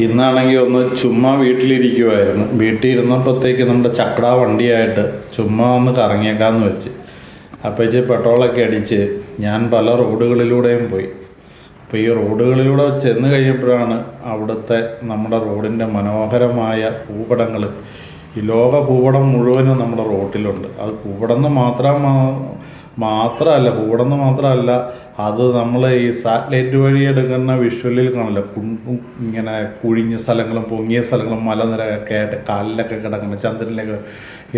ഇന്നാണെങ്കിൽ ഒന്ന് ചുമ്മാ വീട്ടിലിരിക്കുമായിരുന്നു. വീട്ടിൽ ഇരുന്നപ്പോഴത്തേക്ക് നമ്മുടെ ചക്ര വണ്ടിയായിട്ട് ചുമ്മാ ഒന്ന് കറങ്ങിയേക്കാമെന്ന് വെച്ച്. അപ്പോൾ ഇച്ചിരി പെട്രോളൊക്കെ അടിച്ച് ഞാൻ പല റോഡുകളിലൂടെയും പോയി. അപ്പോൾ ഈ റോഡുകളിലൂടെ ചെന്ന് കഴിഞ്ഞപ്പോഴാണ് അവിടുത്തെ നമ്മുടെ റോഡിൻ്റെ മനോഹരമായ ഭൂപടങ്ങൾ, ഈ ലോക ഭൂപടം മുഴുവനും നമ്മുടെ റോട്ടിലുണ്ട്. അത് ഭൂപടം മാത്രമല്ല അത് നമ്മൾ ഈ സാറ്റലൈറ്റ് വഴി എടുക്കുന്ന വിഷ്വലിൽ കാണില്ല. ഇങ്ങനെ കുഴിഞ്ഞ സ്ഥലങ്ങളും പൊങ്ങിയ സ്ഥലങ്ങളും മലനിരയൊക്കെ ആയിട്ട് കാലിലൊക്കെ കിടക്കുന്ന ചന്ദ്രനിലേക്ക്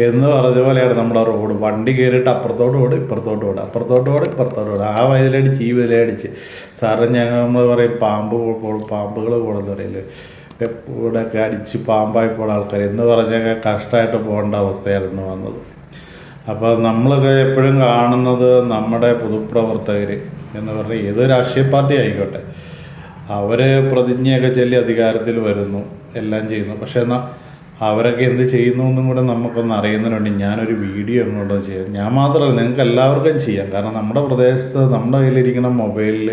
എന്ന് പറഞ്ഞ പോലെയാണ് നമ്മുടെ റോഡ്. വണ്ടി കയറിയിട്ട് അപ്പുറത്തോട്ട് ഓട് ഇപ്പുറത്തോട്ട് ഓട് ആ വയലടിച്ച് ഈ വയലടിച്ച് സാറിന് നമ്മൾ പറയും പാമ്പുകൾ പോകണമെന്ന് പറയില്ലേ, ഇവിടെയൊക്കെ അടിച്ച് പാമ്പായി പോണ ആൾക്കാർ എന്ന് പറഞ്ഞൊക്കെ കഷ്ടമായിട്ട് പോകേണ്ട അവസ്ഥയായിരുന്നു വന്നത്. അപ്പോൾ നമ്മളൊക്കെ എപ്പോഴും കാണുന്നത് നമ്മുടെ പൊതുപ്രവർത്തകർ എന്ന് പറഞ്ഞാൽ ഏത് രാഷ്ട്രീയ പാർട്ടി ആയിക്കോട്ടെ, അവർ പ്രതിജ്ഞയൊക്കെ ചൊല്ലി അധികാരത്തിൽ വരുന്നു, എല്ലാം ചെയ്യുന്നു. പക്ഷേ എന്നാൽ അവരൊക്കെ എന്ത് ചെയ്യുന്നു എന്നും കൂടെ നമുക്കൊന്ന് അറിയുന്നതിന് വേണ്ടി ഞാനൊരു വീഡിയോ എങ്ങോട്ടും ചെയ്യാം. ഞാൻ മാത്രമല്ല, നിങ്ങൾക്ക് എല്ലാവർക്കും ചെയ്യാം. കാരണം നമ്മുടെ പ്രദേശത്ത് നമ്മുടെ കയ്യിലിരിക്കുന്ന മൊബൈലിൽ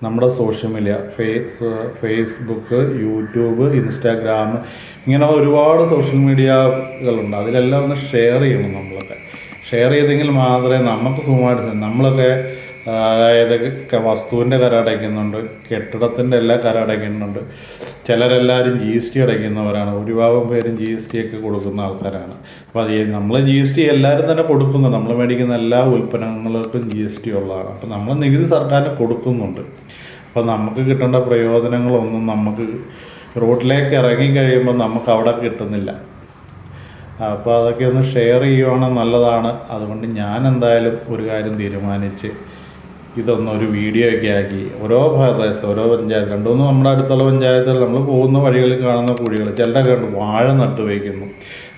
നമ്മുടെ social media Facebook, YouTube, Instagram, ഇങ്ങനെ ഒരുപാട് സോഷ്യൽ മീഡിയകളുണ്ട്. അതിലെല്ലാം ഒന്ന് ഷെയർ ചെയ്യണം. നമ്മളൊക്കെ ഷെയർ ചെയ്തെങ്കിൽ മാത്രമേ നമുക്ക് സുഖമായിട്ട് നമ്മളൊക്കെ അതായത് വസ്തുവിൻ്റെ കര അടയ്ക്കുന്നുണ്ട്, കെട്ടിടത്തിൻ്റെ എല്ലാ കര അടയ്ക്കുന്നുണ്ട്. ചിലരെല്ലാവരും GST അടയ്ക്കുന്നവരാണ്. ഭൂരിഭാഗം പേരും GST ഒക്കെ കൊടുക്കുന്ന ആൾക്കാരാണ്. അപ്പോൾ അത് നമ്മൾ GST എല്ലാവരും തന്നെ കൊടുക്കുന്നു. നമ്മൾ മേടിക്കുന്ന എല്ലാ ഉൽപ്പന്നങ്ങൾക്കും GST ഉള്ളതാണ്. അപ്പോൾ നമ്മൾ നികുതി സർക്കാരിന് കൊടുക്കുന്നുണ്ട്. അപ്പോൾ നമുക്ക് കിട്ടേണ്ട പ്രയോജനങ്ങളൊന്നും നമുക്ക് റോഡിലേക്ക് ഇറങ്ങിക്കഴിയുമ്പോൾ നമുക്ക് അവിടെ കിട്ടുന്നില്ല. അപ്പോൾ അതൊക്കെ ഒന്ന് ഷെയർ ചെയ്യുവാണെങ്കിൽ നല്ലതാണ്. അതുകൊണ്ട് ഞാൻ എന്തായാലും ഒരു കാര്യം തീരുമാനിച്ച് ഇതൊന്നൊരു വീഡിയോ ഒക്കെ ആക്കി ഓരോ പ്രദേശം, ഓരോ പഞ്ചായത്ത്, 2-3 നമ്മുടെ അടുത്തുള്ള പഞ്ചായത്തുകൾ നമ്മൾ പോകുന്ന വഴികളിൽ കാണുന്ന കുഴികൾ ചിലരൊക്കെ ഉണ്ട് വാഴ നട്ട് വയ്ക്കുന്നു.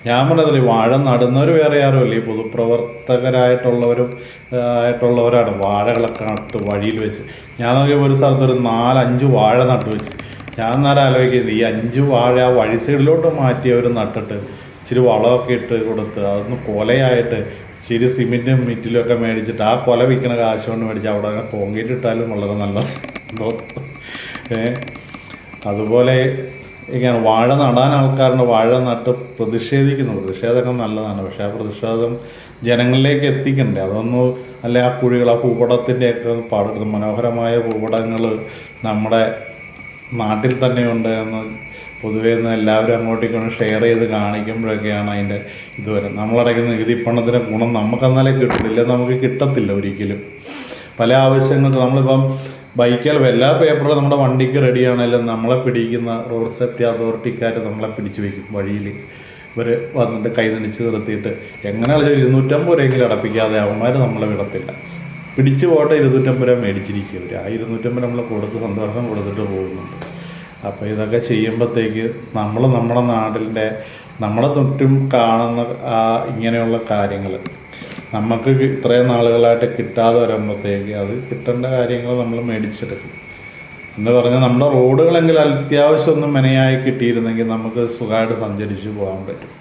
ഞാൻ പറഞ്ഞതില്ല, വാഴ നടുന്നവർ വേറെ ആരുമല്ല, ഈ പൊതുപ്രവർത്തകരായിട്ടുള്ളവരാണ് വാഴകളൊക്കെ നട്ട് വഴിയിൽ വെച്ച്. ഞാൻ നോക്കിയപ്പോൾ ഒരു സ്ഥലത്ത് ഒരു 4-5 വാഴ നട്ട് വെച്ച്. ഞാൻ നേരം ആലോചിക്കുന്നത് ഈ 5 വാഴ ആ വഴി സൈഡിലോട്ട് മാറ്റി അവർ നട്ടിട്ട് ഇച്ചിരി വളമൊക്കെ ഇട്ട് കൊടുത്ത് അതൊന്ന് കൊലയായിട്ട് ഇച്ചിരി സിമെൻറ്റും മിറ്റിലും ഒക്കെ മേടിച്ചിട്ട് ആ കൊല വിൽക്കുന്ന കാശ് കൊണ്ട് മേടിച്ച് അവിടെ കോൺക്രീറ്റ് ഇട്ടാലും വളരെ നല്ലത്. അതുപോലെ ഇങ്ങനെ വാഴ നടാൻ ആൾക്കാരുടെ വാഴ നട്ട് പ്രതിഷേധിക്കുന്നു. പ്രതിഷേധമൊക്കെ നല്ലതാണ്. പക്ഷേ ആ പ്രതിഷേധം ജനങ്ങളിലേക്ക് എത്തിക്കണ്ടേ? അതൊന്നും അല്ലെ ആ കുഴികൾ, ആ ഭൂപടത്തിൻ്റെയൊക്കെ പാടുന്നത് മനോഹരമായ ഭൂപടങ്ങൾ നമ്മുടെ നാട്ടിൽ തന്നെയുണ്ട് എന്ന് പൊതുവേ എല്ലാവരും അങ്ങോട്ടേക്കൊന്ന് ഷെയർ ചെയ്ത് കാണിക്കുമ്പോഴൊക്കെയാണ് അതിൻ്റെ ഇതുവരെ നമ്മളടയ്ക്കുന്ന നികുതി പണത്തിൻ്റെ ഗുണം നമുക്കെന്നാലേ കിട്ടില്ല, നമുക്ക് കിട്ടത്തില്ല ഒരിക്കലും. പല ആവശ്യങ്ങൾക്ക് നമ്മളിപ്പം ബൈക്കിൽ എല്ലാ പേപ്പറും നമ്മുടെ വണ്ടിക്ക് റെഡിയാണെങ്കിലും നമ്മളെ പിടിക്കുന്ന റോഡ് സേഫ്റ്റി അതോറിറ്റിക്കാർ നമ്മളെ പിടിച്ചു വയ്ക്കും വഴിയിൽ. ഇവർ വന്നിട്ട് കൈ നടിച്ച് നിർത്തിയിട്ട് എങ്ങനെയാണ് 250 രൂപയെങ്കിലും അടപ്പിക്കാതെ അവന്മാർ നമ്മളെ വിടത്തില്ല. പിടിച്ചു പോട്ടെ 250 രൂപ മേടിച്ചിരിക്കും അവർ. ആ 250 നമ്മൾ കൊടുത്ത് സന്തോഷം കൊടുത്തിട്ട് പോകുന്നുണ്ട്. അപ്പോൾ ഇതൊക്കെ ചെയ്യുമ്പോഴത്തേക്ക് നമ്മൾ നമ്മുടെ നാടിൻ്റെ നമ്മളെ ചുറ്റും കാണുന്ന ഇങ്ങനെയുള്ള കാര്യങ്ങൾ നമുക്ക് ഇത്രയും നാളുകളായിട്ട് കിട്ടാതെ വരുമ്പോഴത്തേക്ക് അത് കിട്ടേണ്ട കാര്യങ്ങൾ നമ്മൾ മേടിച്ചെടുക്കും. എന്ന് പറഞ്ഞാൽ നമ്മുടെ റോഡുകളെങ്കിലും അത്യാവശ്യം ഒന്നും മെനയായി കിട്ടിയിരുന്നെങ്കിൽ നമുക്ക് സുഖമായിട്ട് സഞ്ചരിച്ച് പോകാൻ പറ്റും.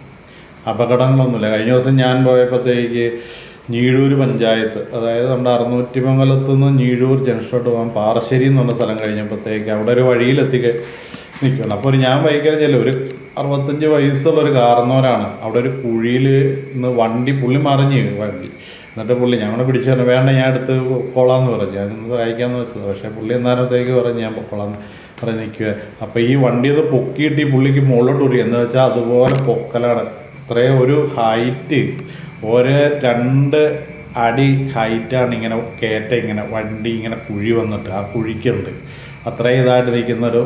അപകടങ്ങളൊന്നുമില്ല. കഴിഞ്ഞ ദിവസം ഞാൻ പോയപ്പോഴത്തേക്ക് ഞീഴൂർ പഞ്ചായത്ത്, അതായത് നമ്മുടെ അറുന്നൂറ്റിമംഗലത്തു നിന്ന് ഞീഴൂർ ജംഗ്ഷനോട്ട് പോകാൻ പാറശ്ശേരി എന്ന് പറഞ്ഞ സ്ഥലം കഴിഞ്ഞപ്പോഴത്തേക്ക് അവിടെ ഒരു വഴിയിലെത്തി നിൽക്കണം. അപ്പോൾ ഞാൻ ബൈക്കിൽ ഒരു 65 വയസ്സുള്ളൊരു കാരണവരാണ്. അവിടെ ഒരു കുഴിയിൽ നിന്ന് പുള്ളി മറിഞ്ഞ് വണ്ടി. എന്നിട്ട് പുള്ളി ഞങ്ങളെ പിടിച്ചു പറഞ്ഞു, വേണ്ട ഞാൻ എടുത്ത് പൊക്കോളാന്ന് പറഞ്ഞു. ഞാനൊന്ന് സഹായിക്കാമെന്ന് വെച്ചത്. പക്ഷേ പുള്ളി എന്നേരത്തേക്ക് പറഞ്ഞ് ഞാൻ പൊക്കോളാന്ന് പറഞ്ഞ് നിൽക്കുക. അപ്പോൾ ഈ വണ്ടി അത് പൊക്കിയിട്ട് ഈ പുള്ളിക്ക് മുകളിലോട്ട് ഉരി എന്ന് വെച്ചാൽ അതുപോലെ പൊക്കലാണ്. ഇത്രയും ഒരു ഹൈറ്റ്, 2 അടി ഹൈറ്റാണ് ഇങ്ങനെ കയറ്റം, ഇങ്ങനെ വണ്ടി ഇങ്ങനെ കുഴി വന്നിട്ട് ആ കുഴിക്കുണ്ട്. അത്രയും ഇതായിട്ട് നിൽക്കുന്നൊരു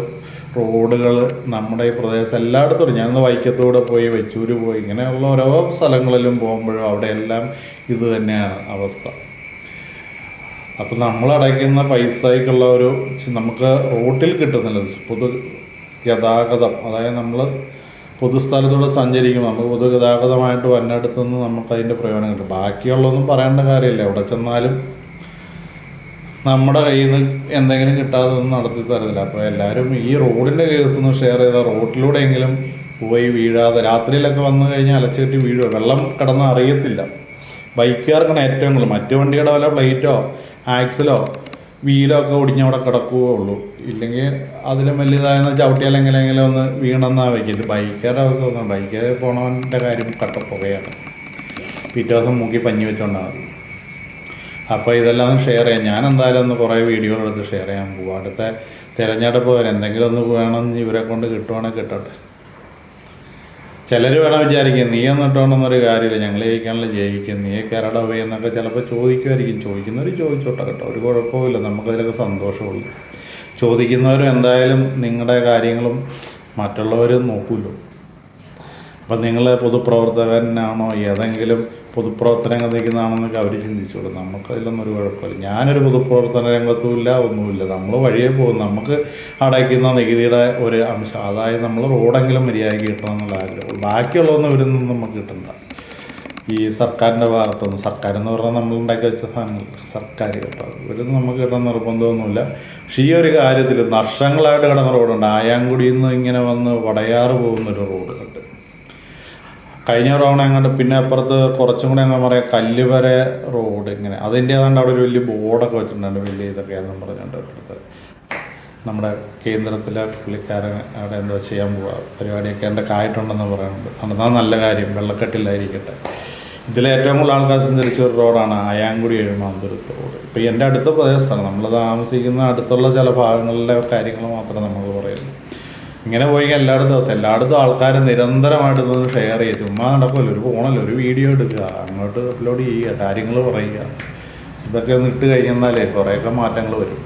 റോഡുകൾ നമ്മുടെ ഈ പ്രദേശം എല്ലായിടത്തും. ഞാനൊന്ന് വൈക്കത്തൂടെ പോയി, വെച്ചൂര് പോയി, ഇങ്ങനെയുള്ള ഓരോ സ്ഥലങ്ങളിലും പോകുമ്പോഴും അവിടെയെല്ലാം ഇത് തന്നെയാണ് അവസ്ഥ. അപ്പം നമ്മളടയ്ക്കുന്ന പൈസയ്ക്കുള്ള നമുക്ക് റോട്ടിൽ കിട്ടുന്നില്ല. പൊതുഗതാഗതം, അതായത് നമ്മൾ പൊതുസ്ഥലത്തൂടെ സഞ്ചരിക്കുമ്പോൾ നമുക്ക് പൊതുഗതാഗതമായിട്ട് വന്നിടത്തുനിന്ന് നമുക്ക് അതിൻ്റെ പ്രയോജനം കിട്ടും. ബാക്കിയുള്ളതൊന്നും പറയേണ്ട കാര്യമില്ല. എവിടെ ചെന്നാലും നമ്മുടെ കയ്യിൽ നിന്ന് എന്തെങ്കിലും കിട്ടാതെ ഒന്നും നടത്തി തരത്തില്ല. അപ്പോൾ എല്ലാവരും ഈ റോഡിൻ്റെ കേസ് ഒന്ന് ഷെയർ ചെയ്താൽ റോഡിലൂടെയെങ്കിലും പോയി വീഴാതെ. രാത്രിയിലൊക്കെ വന്നു കഴിഞ്ഞാൽ അലച്ചുകെട്ടി വീഴുക, വെള്ളം കിടന്ന് അറിയത്തില്ല. ബൈക്കുകാർക്കാണ് ഏറ്റവും കൂടുതൽ. മറ്റു വണ്ടിയുടെ വല്ല പ്ലേറ്റോ ആക്സിലോ വീലൊക്കെ ഒടിഞ്ഞവിടെ കിടക്കുകയേ ഉള്ളൂ. ഇല്ലെങ്കിൽ അതിലും വലിയതായെന്ന് ചവിട്ടിയാൽ എങ്ങനെയെങ്കിലും ഒന്ന് വീണെന്നാണ് വയ്ക്കുന്നത്. ബൈക്കേറെ അവസ്ഥ ഒന്നും, ബൈക്കേറെ പോണവൻ്റെ കാര്യം കട്ടപ്പുകയാണ്. പിറ്റേ ദിവസം മൂക്കി പഞ്ഞി വെച്ചോണ്ടാണ് മതി. അപ്പോൾ ഇതെല്ലാം ഒന്ന് ഷെയർ ചെയ്യാം. ഞാൻ എന്തായാലും ഒന്ന് കുറേ വീഡിയോകളെടുത്ത് ഷെയർ ചെയ്യാൻ പോകും. അടുത്ത തിരഞ്ഞെടുപ്പ് വരെ എന്തെങ്കിലും ഒന്ന് വേണമെന്ന് ഇവരെ കൊണ്ട് കിട്ടുവാണെങ്കിൽ കിട്ടട്ടെ. ചിലർ വേണം വിചാരിക്കും നീ ഒന്നും ഇട്ടോണ്ടെന്നൊരു കാര്യമില്ല, ഞങ്ങൾ ജയിക്കാനുള്ള ജയിക്കും, നീ കേരള പോയി എന്നൊക്കെ ചിലപ്പോൾ ചോദിക്കുമായിരിക്കും. ചോദിക്കുന്നവർ ചോദിച്ചോട്ടെ കേട്ടോ, ഒരു കുഴപ്പമില്ല, നമുക്കതിലൊക്കെ സന്തോഷമുള്ളൂ. ചോദിക്കുന്നവരും എന്തായാലും നിങ്ങളുടെ കാര്യങ്ങളും മറ്റുള്ളവർ നോക്കുമല്ലോ. അപ്പം നിങ്ങൾ പൊതുപ്രവർത്തകനാണോ, ഏതെങ്കിലും പൊതുപ്രവർത്തന നിൽക്കുന്നതാണെന്നൊക്കെ അവർ ചിന്തിച്ചോളൂ. നമുക്കതിലൊന്നും ഒരു കുഴപ്പമില്ല. ഞാനൊരു പൊതുപ്രവർത്തന രംഗത്തുമില്ല, ഒന്നുമില്ല. നമ്മൾ വഴിയെ പോകും. നമുക്ക് അടയ്ക്കുന്ന നികുതിയുടെ ഒരു അംശം, അതായത് നമ്മൾ റോഡെങ്കിലും മര്യാദയ്ക്ക് കിട്ടണം എന്നുള്ള ആഗ്രഹം. ബാക്കിയുള്ളതൊന്നും ഇവരൊന്നും നമുക്ക് കിട്ടണ്ട. ഈ സർക്കാരിൻ്റെ ഭാഗത്തുനിന്ന്, സർക്കാരെന്ന് പറഞ്ഞാൽ നമ്മളുണ്ടാക്കി വെച്ച സാധനങ്ങൾ സർക്കാർ കേട്ടോ, ഇവരൊന്നും നമുക്ക് കിട്ടുന്ന നിർബന്ധമൊന്നുമില്ല. പക്ഷേ ഈ ഒരു കാര്യത്തിൽ വർഷങ്ങളായിട്ട് കിടന്ന റോഡുണ്ട്. ആയാങ്കുടിയിൽ നിന്ന് ഇങ്ങനെ വന്ന് വടയാറ് പോകുന്നൊരു റോഡ് ഉണ്ട്. കഴിഞ്ഞ തവണ അങ്ങോട്ട് പിന്നെ അപ്പുറത്ത് കുറച്ചും കൂടെ എന്താ പറയുക കല്ലുവര റോഡ് ഇങ്ങനെ, അതിൻ്റെ ഏതാണ്ട് അവിടെ ഒരു വലിയ ബോർഡൊക്കെ വെച്ചിട്ടുണ്ട്, വലിയ ഇതൊക്കെയാണെന്ന് പറഞ്ഞിട്ടുണ്ട്. ഇപ്പോഴത്തെ നമ്മുടെ കേന്ദ്രത്തിലെ പുള്ളിക്കാരൻ അവിടെ എന്തോ ചെയ്യാൻ പോവുക പരിപാടിയൊക്കെ എൻ്റെ ആയിട്ടുണ്ടെന്ന് പറയുന്നുണ്ട്. അതാണ് നല്ല കാര്യം, വെള്ളക്കെട്ടില്ലായിരിക്കട്ടെ. ഇതിലേറ്റവും കൂടുതൽ ആൾക്കാർ സഞ്ചരിച്ച ഒരു റോഡാണ് ആയാങ്കുടി എഴുമാന്തുരത്ത് റോഡ്. ഇപ്പോൾ എൻ്റെ അടുത്ത പ്രദേശത്താണ്, നമ്മൾ താമസിക്കുന്ന അടുത്തുള്ള ചില ഭാഗങ്ങളിലെ കാര്യങ്ങൾ മാത്രമേ നമ്മൾ പറയുന്നു. ഇങ്ങനെ പോയി എല്ലായിടത്തും ആൾക്കാർ നിരന്തരമായിട്ട് ഇതൊന്ന് ഷെയർ ചെയ്യുക. ചുമ്മാ നടക്കുമല്ലോ, ഒരു ഫോണല്ലോ, ഒരു വീഡിയോ എടുക്കുക, അങ്ങോട്ട് അപ്ലോഡ് ചെയ്യുക, കാര്യങ്ങൾ പറയുക. ഇതൊക്കെ ഒന്ന് ഇട്ട് കഴിഞ്ഞാലേ കുറേയൊക്കെ മാറ്റങ്ങൾ വരും.